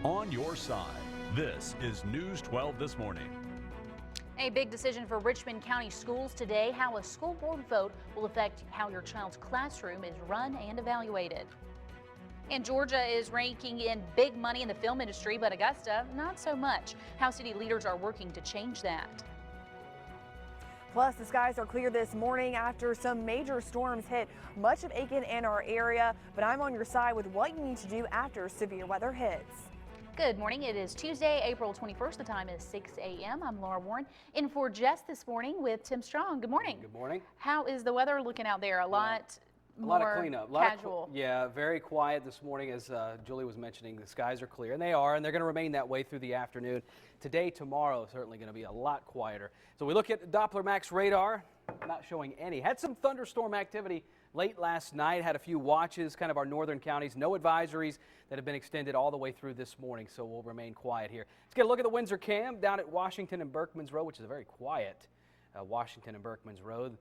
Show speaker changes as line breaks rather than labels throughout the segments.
On your side, this is News 12 this morning.
A big decision for Richmond County schools today, how a school board vote will affect how your child's classroom is run and evaluated. And Georgia is raking in big money in the film industry, but Augusta, not so much. How city leaders are working to change that.
Plus, the skies are clear this morning after some major storms hit much of Aiken and our area. But I'm on your side with what you need to do after severe weather hits.
Good morning. It is Tuesday, April 21st. The time is 6 a.m. I'm Laura Warren in for Jess this morning with Tim Strong. Good morning.
Good morning.
How is the weather looking out there? A lot
of cleanup.
Casual.
Yeah, very quiet this morning, as Julie was mentioning. The skies are clear, and they are, and they're going to remain that way through the afternoon. Today, tomorrow, certainly going to be a lot quieter. So we look at Doppler Max radar, not showing any. Had some thunderstorm activity late last night, had a few watches, kind of our northern counties. No advisories that have been extended all the way through this morning, so we'll remain quiet here. Let's get a look at the Windsor Cam down at Washington and Berkman's Road, which is a very quiet Washington and Berkman's Road.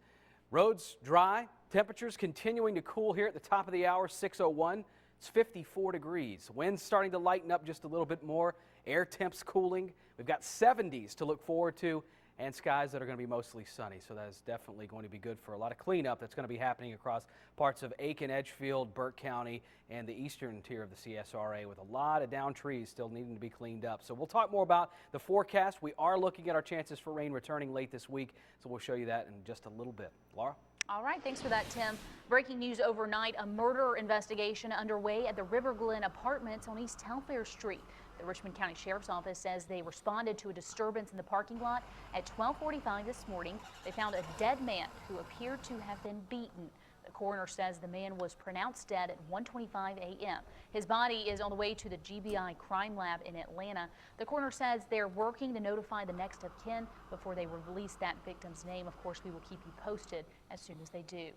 Roads dry, temperatures continuing to cool here at the top of the hour, 6:01. It's 54 degrees. Winds starting to lighten up just a little bit more. Air temps cooling. We've got 70s to look forward to, and skies that are going to be mostly sunny. So that is definitely going to be good for a lot of cleanup that's going to be happening across parts of Aiken, Edgefield, Burke County, and the eastern tier of the CSRA, with a lot of down trees still needing to be cleaned up. So we'll talk more about the forecast. We are looking at our chances for rain returning late this week, so we'll show you that in just a little bit. Laura?
All right, thanks for that, Tim. Breaking news overnight, a murder investigation underway at the River Glen Apartments on East Telfair Street. The Richmond County Sheriff's Office says they responded to a disturbance in the parking lot at 12:45 this morning. They found a dead man who appeared to have been beaten. The coroner says the man was pronounced dead at 1:25 a.m. His body is on the way to the GBI Crime Lab in Atlanta. The coroner says they're working to notify the next of kin before they release that victim's name. Of course, we will keep you posted as soon as they do.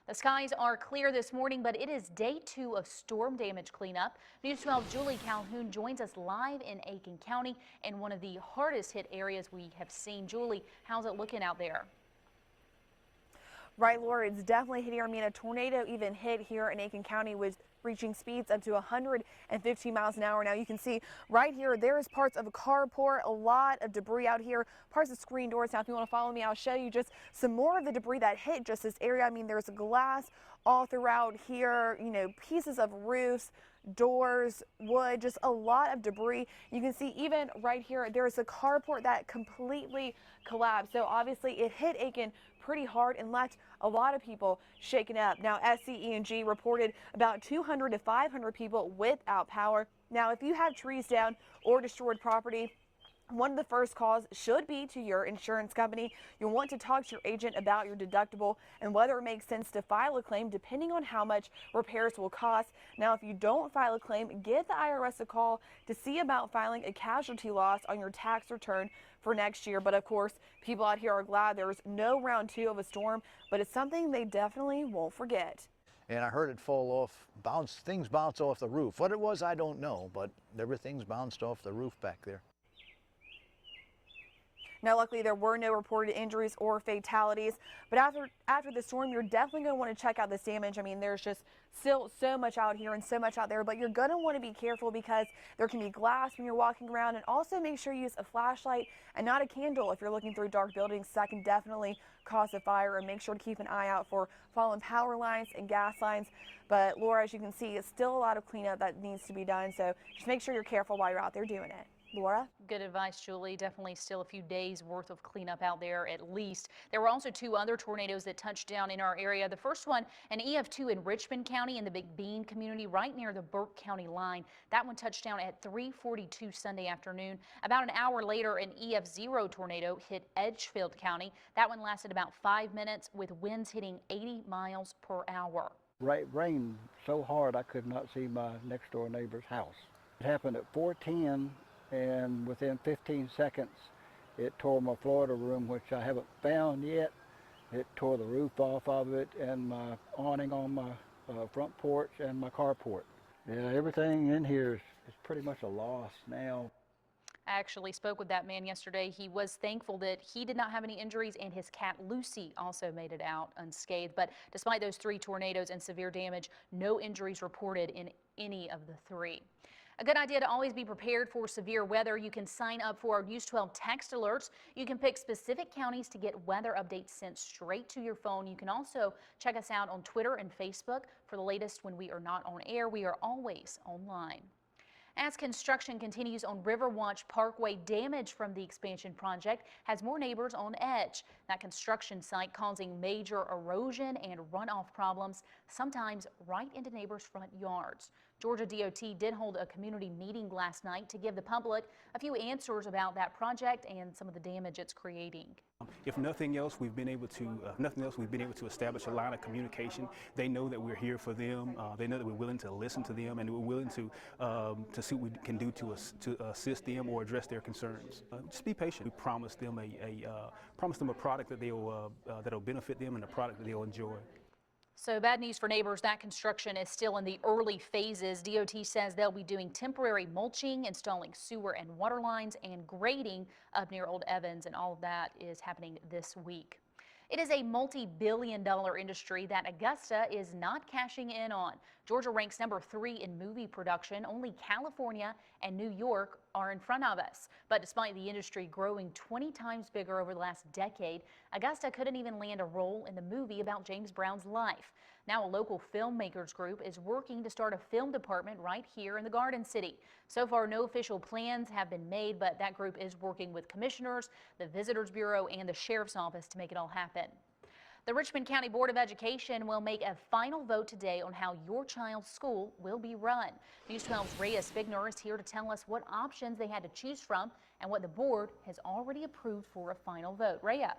The skies are clear this morning, but it is day 2 of storm damage cleanup. News 12 Julie Calhoun joins us live in Aiken County in one of the hardest hit areas we have seen. Julie, how's it looking out there?
Right, Laura, it's definitely hitting. I mean, a tornado even hit here in Aiken County with reaching speeds up to 115 miles an hour. Now you can see right here, there's parts of a carport, a lot of debris out here, parts of screen doors. Now, if you want to follow me, I'll show you just some more of the debris that hit just this area. I mean, there's glass all throughout here, you know, pieces of roofs, doors, wood, just a lot of debris. You can see even right here, there's a carport that completely collapsed. So obviously it hit Aiken pretty hard and left a lot of people shaken up. Now, SCE&G reported about 200 to 500 people without power. Now, if you have trees down or destroyed property, one of the first calls should be to your insurance company. You'll want to talk to your agent about your deductible and whether it makes sense to file a claim depending on how much repairs will cost. Now, if you don't file a claim, give the IRS a call to see about filing a casualty loss on your tax return for next year. But of course, people out here are glad there's no round 2 of a storm, but it's something they definitely won't forget.
And I heard it fall off, things bounce off the roof. What it was, I don't know, but everything's bounced off the roof back there.
Now, luckily, there were no reported injuries or fatalities. But after the storm, you're definitely going to want to check out this damage. I mean, there's just still so much out here and so much out there. But you're going to want to be careful because there can be glass when you're walking around. And also make sure you use a flashlight and not a candle if you're looking through dark buildings. That can definitely cause a fire. And make sure to keep an eye out for fallen power lines and gas lines. But Laura, as you can see, it's still a lot of cleanup that needs to be done. So just make sure you're careful while you're out there doing it. Laura?
Good advice, Julie. Definitely still a few days worth of cleanup out there at least. There were also 2 other tornadoes that touched down in our area. The first one, an EF2 in Richmond County in the Big Bean community right near the Burke County line. That one touched down at 3:42 Sunday afternoon. About an hour later, an EF0 tornado hit Edgefield County. That one lasted about 5 minutes with winds hitting 80 miles per hour.
It rained so hard I could not see my next door neighbor's house. It happened at 4:10. And within 15 seconds, it tore my Florida room, which I haven't found yet. It tore the roof off of it and my awning on my front porch and my carport. Yeah, everything in here is pretty much a loss now.
I actually spoke with that man yesterday. He was thankful that he did not have any injuries and his cat Lucy also made it out unscathed. But despite those 3 tornadoes and severe damage, no injuries reported in any of the 3. A good idea to always be prepared for severe weather. You can sign up for our News 12 text alerts. You can pick specific counties to get weather updates sent straight to your phone. You can also check us out on Twitter and Facebook for the latest when we are not on air. We are always online. As construction continues on Riverwatch Parkway, damage from the expansion project has more neighbors on edge. That construction site causing major erosion and runoff problems, sometimes right into neighbors' front yards. Georgia DOT did hold a community meeting last night to give the public a few answers about that project and some of the damage it's creating.
If nothing else, we've been able to establish a line of communication. They know that we're here for them. They know that we're willing to listen to them, and we're willing to see what we can do to assist them or address their concerns. Just be patient. We promise them a product that that'll benefit them and a product that they'll enjoy.
So bad news for neighbors. That construction is still in the early phases. DOT says they'll be doing temporary mulching, installing sewer and water lines, and grading up near Old Evans, and all of that is happening this week. It is a multi-billion-dollar industry that Augusta is not cashing in on. Georgia ranks number 3 in movie production. Only California and New York are in front of us. But despite the industry growing 20 times bigger over the last decade, Augusta couldn't even land a role in the movie about James Brown's life. Now a local filmmakers group is working to start a film department right here in the Garden City. So far, no official plans have been made, but that group is working with commissioners, the Visitors Bureau, and the Sheriff's Office to make it all happen. The Richmond County Board of Education will make a final vote today on how your child's school will be run. News 12's Rhea Spigner is here to tell us what options they had to choose from and what the board has already approved for a final vote. Rhea.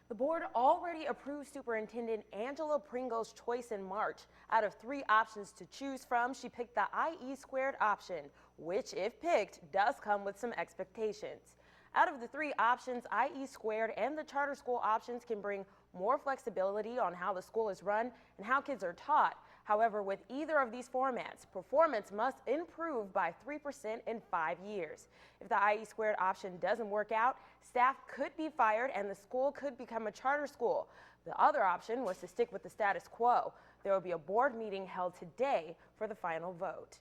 The board already approved Superintendent Angela Pringle's choice in March. Out of 3 options to choose from, she picked the IE squared option, which, if picked, does come with some expectations. Out of the 3 options, IE squared and the charter school options can bring more flexibility on how the school is run and how kids are taught. However, with either of these formats, performance must improve by 3% in 5 years. If the IE squared option doesn't work out, staff could be fired and the school could become a charter school. The other option was to stick with the status quo. There will be a board meeting held today for the final vote.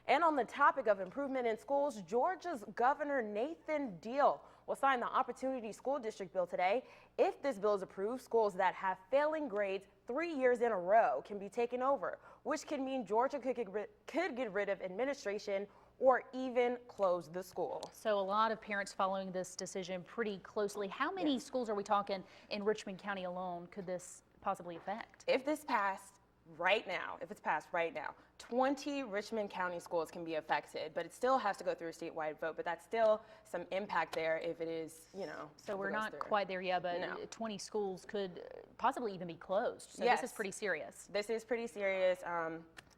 And on the topic of improvement in schools, Georgia's Governor Nathan Deal will sign the Opportunity School District bill today. If this bill is approved, schools that have failing grades 3 years in a row can be taken over, which could mean Georgia could get rid of administration or even close the school.
So a lot of parents following this decision pretty closely. How many schools are we talking in Richmond County alone could this possibly affect?
If it's passed right now, 20 Richmond County schools can be affected, but it still has to go through a statewide vote, but that's still some impact there if it is,
So we're not quite there yet, but
No.
20 schools could possibly even be closed. So
Yes.
this is pretty serious.
This is pretty serious.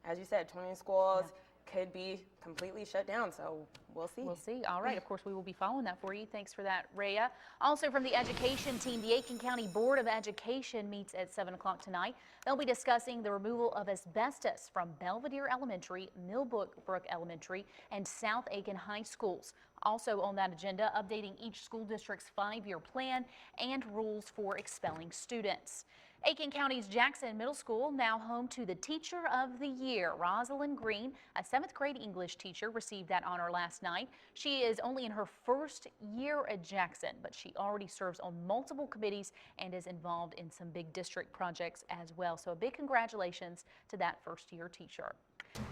As you said, 20 schools could be completely shut down, so we'll see.
We'll see. All right. Of course, we will be following that for you. Thanks for that, Rhea. Also from the education team, the Aiken County Board of Education meets at 7 o'clock tonight. They'll be discussing the removal of asbestos from Belvedere Elementary, Millbrook Elementary, and South Aiken High Schools. Also on that agenda, updating each school district's 5-year plan and rules for expelling students. Aiken County's Jackson Middle School now home to the Teacher of the Year. Rosalind Green, a 7th grade English teacher, received that honor last night. She is only in her first year at Jackson, but she already serves on multiple committees and is involved in some big district projects as well. So a big congratulations to that first-year teacher.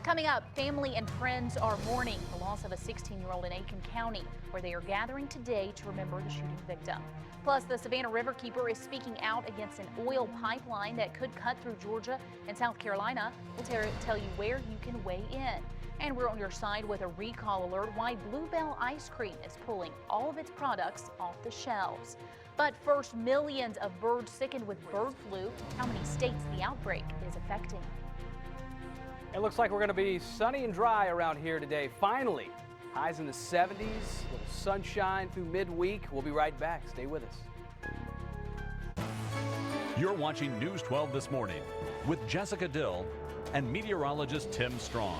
Coming up, family and friends are mourning the loss of a 16-year-old in Aiken County, where they are gathering today to remember the shooting victim. Plus, the Savannah Riverkeeper is speaking out against an oil pipeline that could cut through Georgia and South Carolina. We'll tell you where you can weigh in. And we're on your side with a recall alert why Bluebell Ice Cream is pulling all of its products off the shelves. But first, millions of birds sickened with bird flu. How many states the outbreak is affecting?
It looks like we're going to be sunny and dry around here today. Finally, highs in the 70s, a little sunshine through midweek. We'll be right back. Stay with us.
You're watching News 12 This Morning with Jessica Dill and meteorologist Tim Strong.